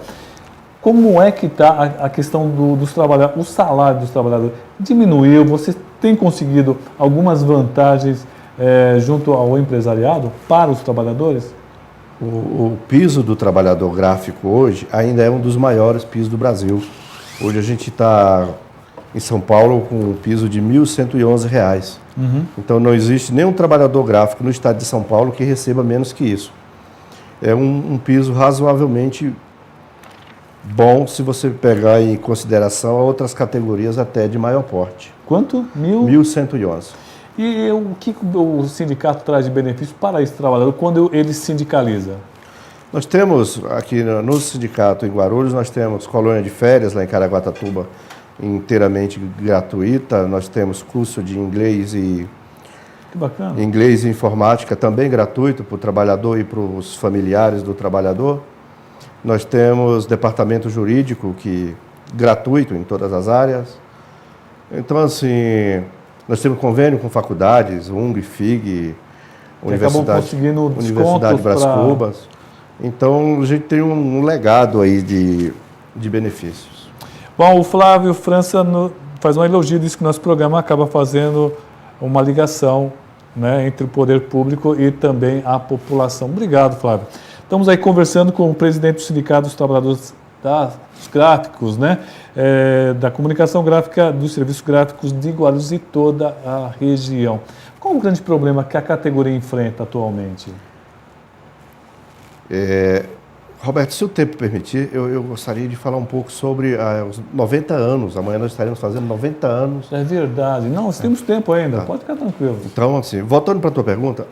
Como é que está a questão dos trabalhadores, o salário dos trabalhadores? Diminuiu? Você tem conseguido algumas vantagens junto ao empresariado para os trabalhadores? O piso do trabalhador gráfico hoje ainda é um dos maiores pisos do Brasil. Hoje a gente está em São Paulo com um piso de R$ 1.111. Então não existe nenhum trabalhador gráfico no estado de São Paulo que receba menos que isso. É um piso razoavelmente bom se você pegar em consideração outras categorias até de maior porte. Quanto? 1.111. E o que o sindicato traz de benefício para esse trabalhador quando ele sindicaliza? Nós temos aqui no sindicato em Guarulhos, nós temos colônia de férias lá em Caraguatatuba inteiramente gratuita, nós temos curso de inglês Que bacana. inglês e informática também gratuito para o trabalhador e para os familiares do trabalhador. Nós temos departamento jurídico gratuito em todas as áreas. Então, assim, nós temos convênio com faculdades, UNG, FIG, Universidade Brás Cubas. Então, a gente tem um legado aí de benefícios. Bom, o Flávio França faz um elogio disso que nosso programa acaba fazendo uma ligação, né, entre o poder público e também a população. Obrigado, Flávio. Estamos aí conversando com o presidente do Sindicato dos Trabalhadores dos Gráficos, né, da comunicação gráfica, dos serviços gráficos de Guarulhos e toda a região. Qual o grande problema que a categoria enfrenta atualmente? Roberto, se o tempo permitir, eu gostaria de falar um pouco sobre os 90 anos. Amanhã nós estaremos fazendo 90 anos. É verdade. Não, nós temos tempo ainda, pode ficar tranquilo. Então, assim, voltando para a tua pergunta,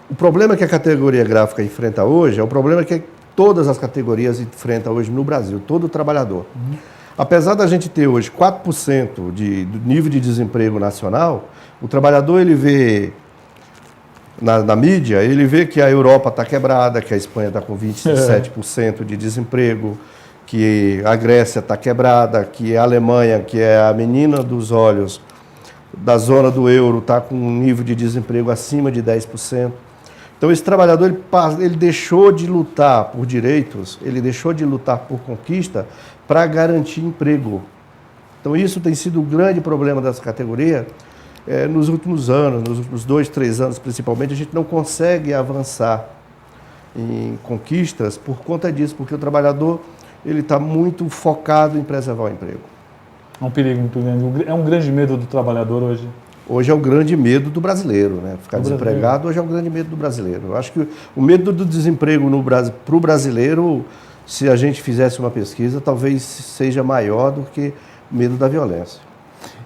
o problema que a categoria gráfica enfrenta hoje é o problema que todas as categorias enfrentam hoje no Brasil, todo trabalhador. Apesar da gente ter hoje 4% do nível de desemprego nacional, o trabalhador ele vê na mídia, ele vê que a Europa está quebrada, que a Espanha está com 27% de desemprego, que a Grécia está quebrada, que a Alemanha, que é a menina dos olhos da zona do euro, está com um nível de desemprego acima de 10%. Então, esse trabalhador ele deixou de lutar por direitos, ele deixou de lutar por conquista para garantir emprego. Então, isso tem sido o grande problema dessa categoria. Nos últimos anos, nos últimos 2, 3 anos principalmente, a gente não consegue avançar em conquistas por conta disso, porque o trabalhador ele está muito focado em preservar o emprego. É um perigo muito grande, é um grande medo do trabalhador hoje. Hoje é o grande medo do brasileiro, né? Ficar desempregado hoje é o grande medo do brasileiro. Eu acho que o medo do desemprego para o brasileiro, se a gente fizesse uma pesquisa, talvez seja maior do que o medo da violência.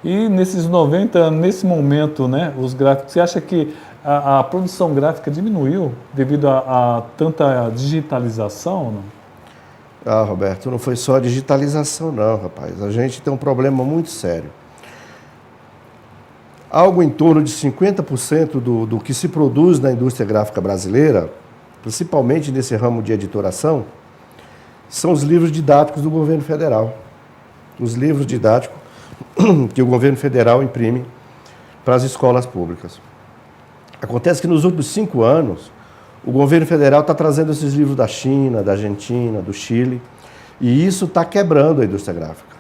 E nesses 90 anos, nesse momento, né, os gráficos, você acha que a produção gráfica diminuiu devido a tanta digitalização? Não? Roberto, não foi só a digitalização não, rapaz. A gente tem um problema muito sério. Algo em torno de 50% do que se produz na indústria gráfica brasileira, principalmente nesse ramo de editoração, são os livros didáticos do governo federal. Os livros didáticos que o governo federal imprime para as escolas públicas. Acontece que nos últimos 5 anos, o governo federal está trazendo esses livros da China, da Argentina, do Chile, e isso está quebrando a indústria gráfica.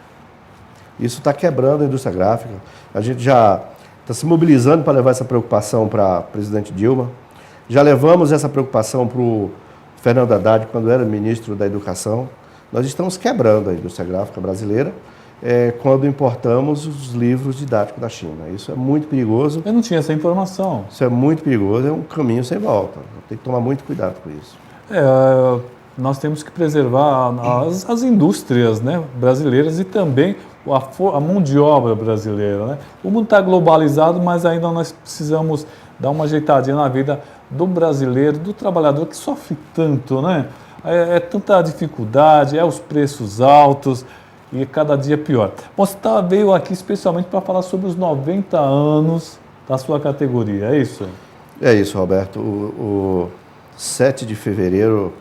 Isso está quebrando a indústria gráfica. A gente já está se mobilizando para levar essa preocupação para a presidente Dilma. Já levamos essa preocupação para o Fernando Haddad, quando era ministro da Educação. Nós estamos quebrando a indústria gráfica brasileira quando importamos os livros didáticos da China. Isso é muito perigoso. Eu não tinha essa informação. Isso é muito perigoso, é um caminho sem volta. Tem que tomar muito cuidado com isso. Nós temos que preservar as indústrias, né, brasileiras e também a mão de obra brasileira. Né? O mundo está globalizado, mas ainda nós precisamos dar uma ajeitadinha na vida do brasileiro, do trabalhador que sofre tanto, né? É tanta dificuldade, os preços altos e cada dia pior. Bom, você veio aqui especialmente para falar sobre os 90 anos da sua categoria, é isso? É isso, Roberto. O 7 de fevereiro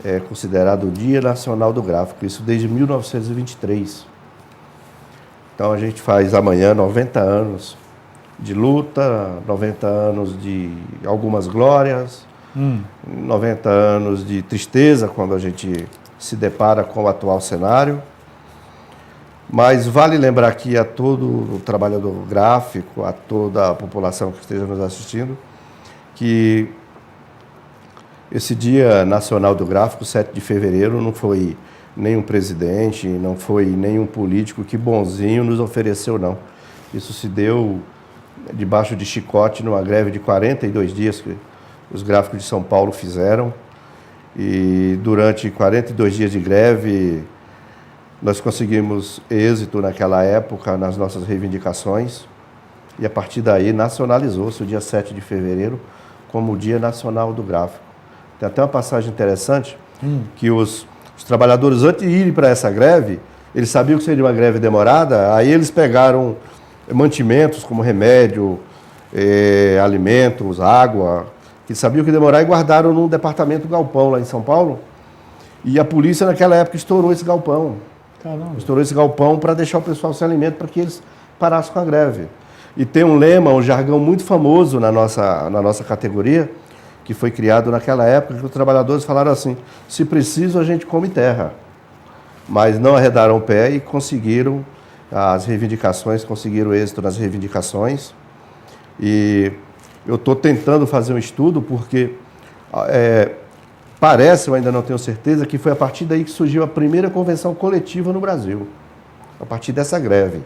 é considerado o Dia Nacional do Gráfico, isso desde 1923. Então a gente faz amanhã 90 anos de luta, 90 anos de algumas glórias, 90 anos de tristeza quando a gente se depara com o atual cenário. Mas vale lembrar aqui a todo o trabalhador gráfico, a toda a população que esteja nos assistindo, que esse Dia Nacional do Gráfico, 7 de fevereiro, não foi nenhum presidente, não foi nenhum político que bonzinho nos ofereceu, não. Isso se deu debaixo de chicote numa greve de 42 dias que os gráficos de São Paulo fizeram. E durante 42 dias de greve, nós conseguimos êxito naquela época nas nossas reivindicações. E a partir daí nacionalizou-se o dia 7 de fevereiro como o Dia Nacional do Gráfico. Tem até uma passagem interessante que os trabalhadores, antes de irem para essa greve, eles sabiam que seria uma greve demorada, aí eles pegaram mantimentos como remédio, alimentos, água, que sabiam que ia demorar e guardaram num departamento galpão lá em São Paulo. E a polícia naquela época estourou esse galpão. Caramba. Estourou esse galpão para deixar o pessoal sem alimento, para que eles parassem com a greve. E tem um lema, um jargão muito famoso na nossa categoria, que foi criado naquela época, que os trabalhadores falaram assim: se preciso, a gente come terra. Mas não arredaram o pé e conseguiram as reivindicações, conseguiram êxito nas reivindicações. E eu estou tentando fazer um estudo, porque parece, eu ainda não tenho certeza, que foi a partir daí que surgiu a primeira convenção coletiva no Brasil, a partir dessa greve.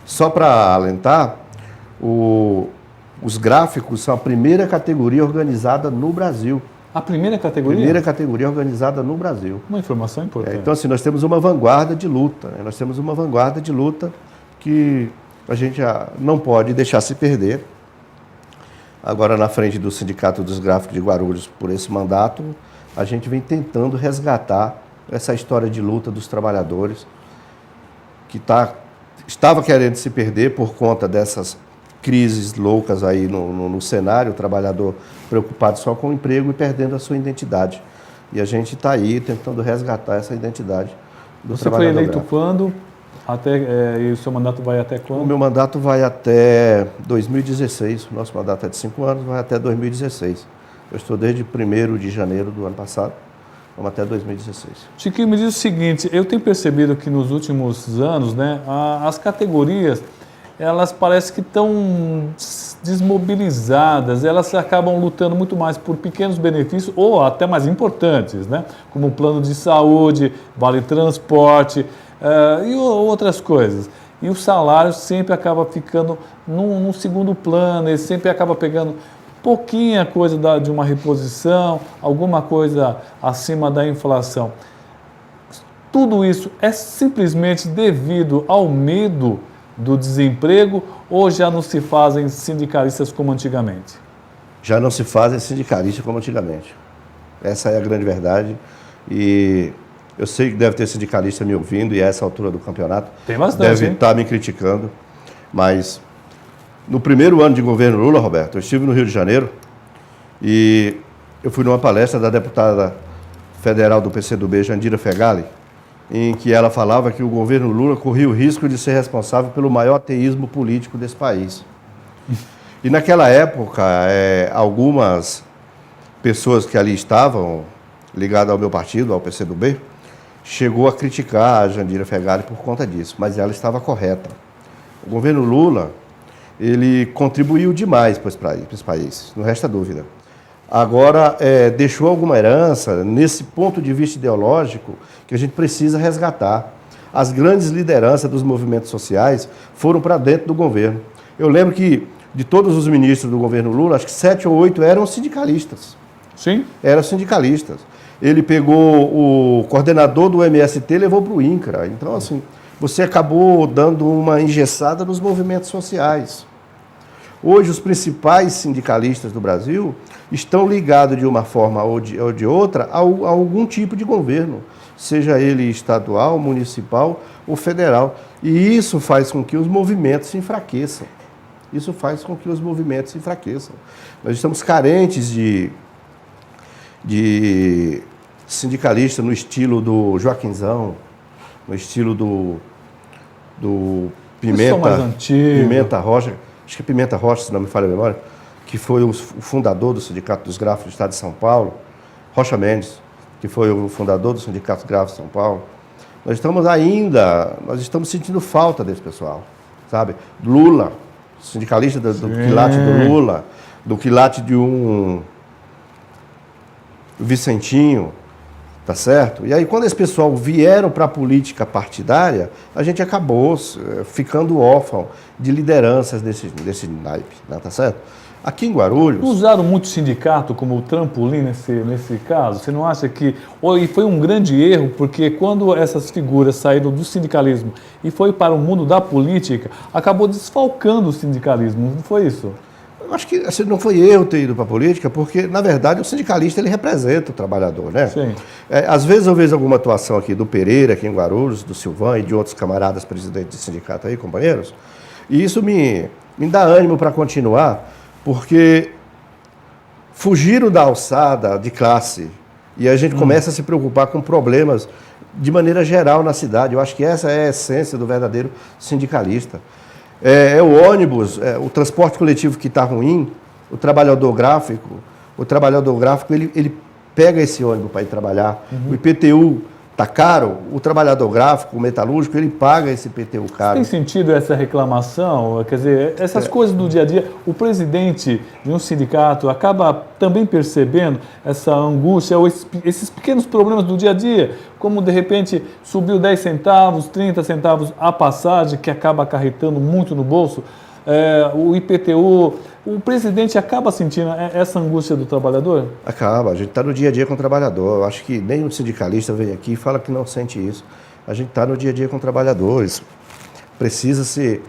Só para alentar, os gráficos são a primeira categoria organizada no Brasil. A primeira categoria? Primeira categoria organizada no Brasil. Uma informação importante. Então, assim, nós temos uma vanguarda de luta. Né? Nós temos uma vanguarda de luta que a gente não pode deixar se perder. Agora, na frente do Sindicato dos Gráficos de Guarulhos, por esse mandato, a gente vem tentando resgatar essa história de luta dos trabalhadores que estava querendo se perder por conta dessas crises loucas aí no cenário, o trabalhador preocupado só com o emprego e perdendo a sua identidade. E a gente está aí tentando resgatar essa identidade do trabalhador. Você foi eleito gráfico. quando? E o seu mandato vai até quando? O meu mandato vai até 2016. O nosso mandato é de 5 anos, vai até 2016. Eu estou desde 1º de janeiro do ano passado, vamos até 2016. Chiquinho, me diz o seguinte, eu tenho percebido que nos últimos anos, né, as categorias, elas parecem que estão desmobilizadas, elas acabam lutando muito mais por pequenos benefícios ou até mais importantes, né, como plano de saúde, vale transporte e outras coisas. E o salário sempre acaba ficando num segundo plano, ele sempre acaba pegando pouquinha coisa de uma reposição, alguma coisa acima da inflação. Tudo isso é simplesmente devido ao medo do desemprego ou já não se fazem sindicalistas como antigamente? Já não se fazem sindicalistas como antigamente. Essa é a grande verdade. E eu sei que deve ter sindicalista me ouvindo e a essa altura do campeonato tem bastante, deve estar me criticando. Mas no primeiro ano de governo Lula, Roberto, eu estive no Rio de Janeiro e eu fui numa palestra da deputada federal do PCdoB, Jandira Fegali, em que ela falava que o governo Lula corria o risco de ser responsável pelo maior ateísmo político desse país. E naquela época, algumas pessoas que ali estavam, ligadas ao meu partido, ao PCdoB, chegou a criticar a Jandira Fegali por conta disso, mas ela estava correta. O governo Lula, ele contribuiu demais para esse país, não resta dúvida. Agora, deixou alguma herança, nesse ponto de vista ideológico, que a gente precisa resgatar. As grandes lideranças dos movimentos sociais foram para dentro do governo. Eu lembro que, de todos os ministros do governo Lula, acho que 7 ou 8 eram sindicalistas. Sim. Eram sindicalistas. Ele pegou o coordenador do MST e levou para o INCRA. Então, assim, você acabou dando uma engessada nos movimentos sociais. Hoje, os principais sindicalistas do Brasil estão ligados de uma forma ou de outra a algum tipo de governo, seja ele estadual, municipal ou federal. E isso faz com que os movimentos se enfraqueçam. Isso faz com que os movimentos se enfraqueçam. Nós estamos carentes de sindicalista no estilo do Joaquinzão, no estilo do Pimenta Rocha. Acho que é Pimenta Rocha, se não me falha a memória, que foi o fundador do Sindicato dos Gráficos do Estado de São Paulo, Rocha Mendes, que foi o fundador do Sindicato dos Gráficos de São Paulo. Nós estamos sentindo falta desse pessoal, sabe? Lula, sindicalista do quilate do Lula, do quilate de um Vicentinho, tá certo? E aí, quando esse pessoal vieram para a política partidária, a gente acabou ficando órfão de lideranças desse naipe, né? Tá certo? Aqui em Guarulhos... Usaram muito o sindicato como trampolim nesse caso? Você não acha que... E foi um grande erro, porque quando essas figuras saíram do sindicalismo e foi para o mundo da política, acabou desfalcando o sindicalismo, não foi isso? Eu acho que assim, não foi erro ter ido para a política, porque, na verdade, o sindicalista ele representa o trabalhador, né? Sim. Às vezes eu vejo alguma atuação aqui do Pereira, aqui em Guarulhos, do Silvan e de outros camaradas presidentes de sindicato aí, companheiros, e isso me dá ânimo para continuar, porque fugiram da alçada de classe e a gente começa a se preocupar com problemas de maneira geral na cidade. Eu acho que essa é a essência do verdadeiro sindicalista. É o ônibus, o transporte coletivo que está ruim, o trabalhador gráfico ele pega esse ônibus para ir trabalhar. O IPTU está caro, o trabalhador gráfico, o metalúrgico, ele paga esse IPTU caro. Tem sentido essa reclamação? Quer dizer, essas coisas do dia a dia, o presidente de um sindicato acaba também percebendo essa angústia, ou esses pequenos problemas do dia a dia, como de repente subiu 10 centavos, 30 centavos a passagem, que acaba acarretando muito no bolso, o IPTU, o presidente acaba sentindo essa angústia do trabalhador? Acaba, a gente está no dia a dia com o trabalhador. Eu acho que nenhum sindicalista vem aqui e fala que não sente isso. A gente está no dia a dia com trabalhadores. Precisa ser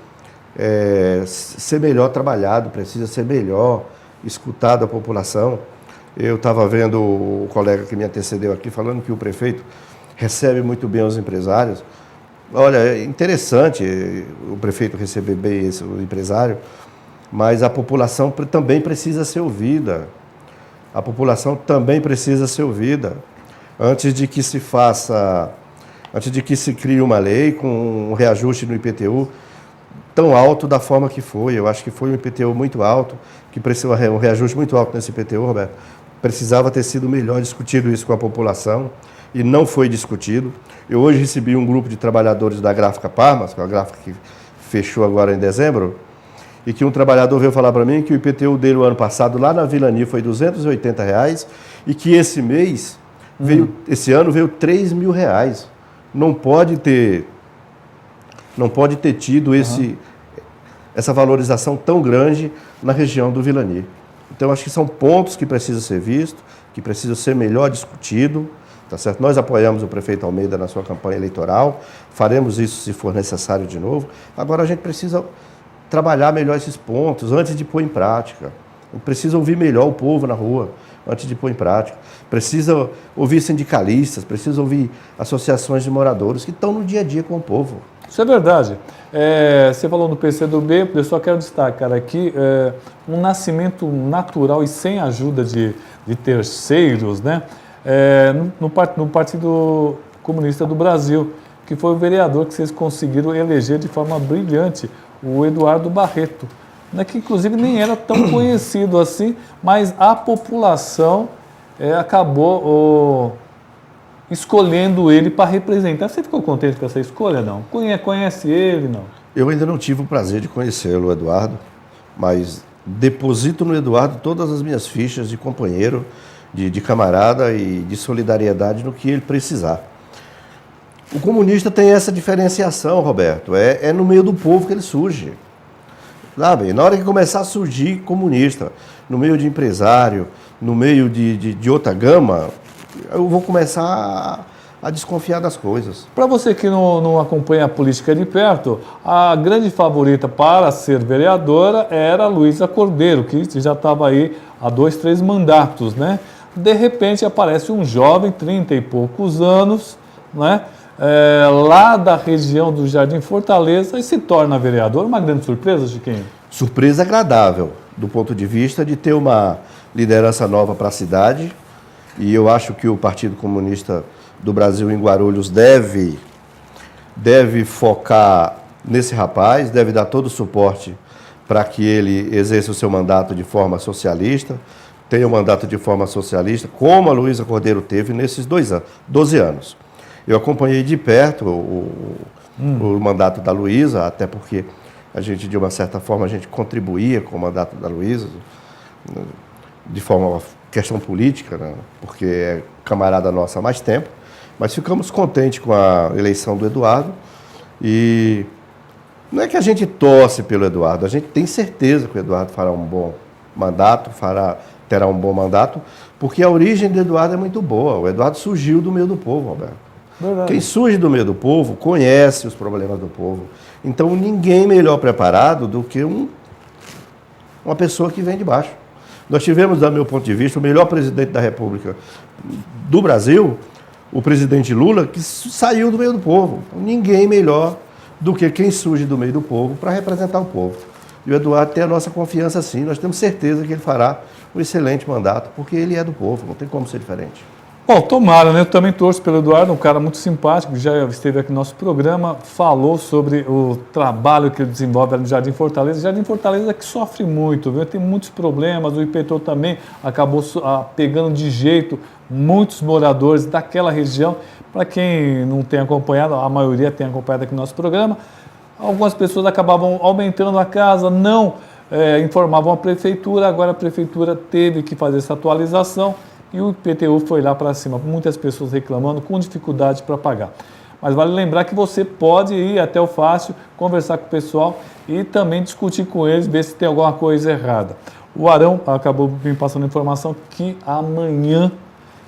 melhor trabalhado, precisa ser melhor escutado a população. Eu estava vendo o colega que me antecedeu aqui falando que o prefeito recebe muito bem os empresários. Olha, é interessante o prefeito receber bem o empresário, mas a população também precisa ser ouvida. A população também precisa ser ouvida. Antes de que se crie uma lei com um reajuste no IPTU tão alto da forma que foi. Eu acho que foi um IPTU muito alto, um reajuste muito alto nesse IPTU, Roberto. Precisava ter sido melhor discutido isso com a população e não foi discutido. Eu hoje recebi um grupo de trabalhadores da Gráfica Parmas, que é a gráfica que fechou agora em dezembro, e que um trabalhador veio falar para mim que o IPTU dele o ano passado lá na Vilani foi R$280 e que esse ano veio R$3.000. Não pode ter tido essa valorização tão grande na região do Vilani. Então, acho que são pontos que precisam ser vistos, que precisam ser melhor discutidos. Tá certo? Nós apoiamos o prefeito Almeida na sua campanha eleitoral, faremos isso se for necessário de novo. Agora a gente precisa trabalhar melhor esses pontos antes de pôr em prática. A gente precisa ouvir melhor o povo na rua antes de pôr em prática. Precisa ouvir sindicalistas, precisa ouvir associações de moradores que estão no dia a dia com o povo. Isso é verdade. Você falou no PCdoB, eu só quero destacar aqui um nascimento natural e sem ajuda de terceiros, né? No Partido Comunista do Brasil, que foi o vereador que vocês conseguiram eleger de forma brilhante, o Eduardo Barreto, né, que inclusive nem era tão conhecido assim, mas a população acabou escolhendo ele para representar. Você ficou contente com essa escolha, não? Conhece ele, não? Eu ainda não tive o prazer de conhecê-lo, Eduardo, mas deposito no Eduardo todas as minhas fichas de companheiro, de camarada e de solidariedade no que ele precisar. O comunista tem essa diferenciação, Roberto, é no meio do povo que ele surge. Sabe? Na hora que começar a surgir comunista, no meio de empresário, no meio de outra gama, eu vou começar a desconfiar das coisas. Para você que não acompanha a política de perto, a grande favorita para ser vereadora era a Luísa Cordeiro, que já estava aí há 2, 3 mandatos, né? De repente aparece um jovem, 30 e poucos anos, né? Lá da região do Jardim Fortaleza e se torna vereador. Uma grande surpresa, Chiquinho? Surpresa agradável, do ponto de vista de ter uma liderança nova para a cidade. E eu acho que o Partido Comunista do Brasil em Guarulhos deve focar nesse rapaz, deve dar todo o suporte para que ele exerça o seu mandato de forma socialista, tenha um mandato de forma socialista, como a Luísa Cordeiro teve nesses 12 anos. Eu acompanhei de perto o mandato da Luísa, até porque a gente, de uma certa forma, a gente contribuía com o mandato da Luísa. de forma questão política, né? Porque é camarada nossa há mais tempo, mas ficamos contentes com a eleição do Eduardo e não é que a gente torce pelo Eduardo, a gente tem certeza que o Eduardo fará um bom mandato, terá um bom mandato, porque a origem do Eduardo é muito boa. O Eduardo surgiu do meio do povo, Roberto. Verdade. Quem surge do meio do povo conhece os problemas do povo. Então ninguém melhor preparado do que uma pessoa que vem de baixo. Nós tivemos, do meu ponto de vista, o melhor presidente da República do Brasil, o presidente Lula, que saiu do meio do povo. Então, ninguém melhor do que quem surge do meio do povo para representar o povo. E o Eduardo tem a nossa confiança sim, nós temos certeza que ele fará um excelente mandato, porque ele é do povo, não tem como ser diferente. Bom, tomara, né? Eu também torço pelo Eduardo, um cara muito simpático, que já esteve aqui no nosso programa, falou sobre o trabalho que ele desenvolve ali no Jardim Fortaleza. Jardim Fortaleza que sofre muito, viu? Tem muitos problemas, o IPTU também acabou pegando de jeito muitos moradores daquela região. Para quem não tem acompanhado, a maioria tem acompanhado aqui no nosso programa, algumas pessoas acabavam aumentando a casa, não informavam a prefeitura, agora a prefeitura teve que fazer essa atualização e o IPTU foi lá para cima, muitas pessoas reclamando, com dificuldade para pagar. Mas vale lembrar que você pode ir até o Fácil, conversar com o pessoal e também discutir com eles, ver se tem alguma coisa errada. O Arão acabou me passando informação que amanhã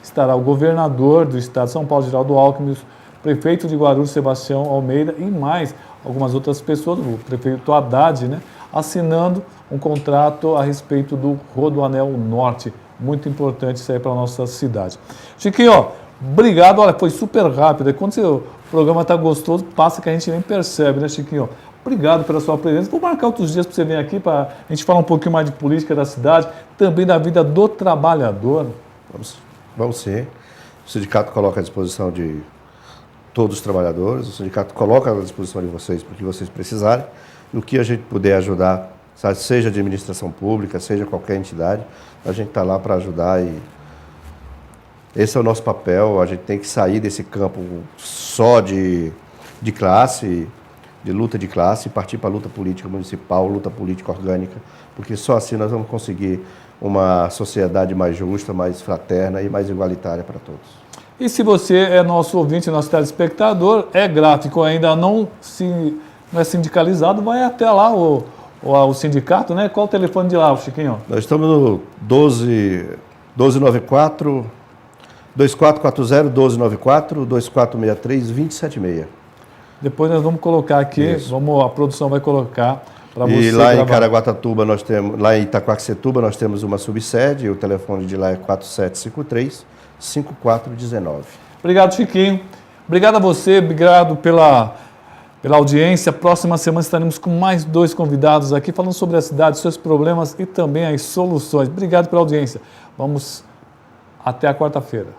estará o governador do estado de São Paulo, Geraldo Alckmin, o prefeito de Guarulhos, Sebastião Almeida, e mais algumas outras pessoas, o prefeito Haddad, né, assinando um contrato a respeito do Rodoanel Norte. Muito importante isso aí para a nossa cidade. Chiquinho, ó, obrigado. Olha, foi super rápido. Quando o programa está gostoso, passa que a gente nem percebe, né, Chiquinho? Obrigado pela sua presença. Vou marcar outros dias para você vir aqui para a gente falar um pouquinho mais de política da cidade, também da vida do trabalhador. Vamos sim. O sindicato coloca à disposição de todos os trabalhadores, o sindicato coloca à disposição de vocês para o que vocês precisarem, no que a gente puder ajudar, sabe, seja administração pública, seja qualquer entidade, a gente está lá para ajudar e esse é o nosso papel. A gente tem que sair desse campo só de classe, de luta de classe, e partir para a luta política municipal, luta política orgânica, porque só assim nós vamos conseguir uma sociedade mais justa, mais fraterna e mais igualitária para todos. E se você é nosso ouvinte, nosso telespectador, é gráfico, ainda não é sindicalizado, vai até lá o sindicato, né? Qual o telefone de lá, Chiquinho? Nós estamos no 1294 2440 1294 2463 276. Depois nós vamos colocar aqui, a produção vai colocar para você. E lá em Caraguatatuba nós temos, lá em Itaquaquecetuba nós temos uma subsede, o telefone de lá é 4753-5419. Obrigado, Chiquinho. Obrigado a você, obrigado pela audiência. Próxima semana estaremos com mais 2 convidados aqui falando sobre a cidade, seus problemas e também as soluções. Obrigado pela audiência. Vamos até a quarta-feira.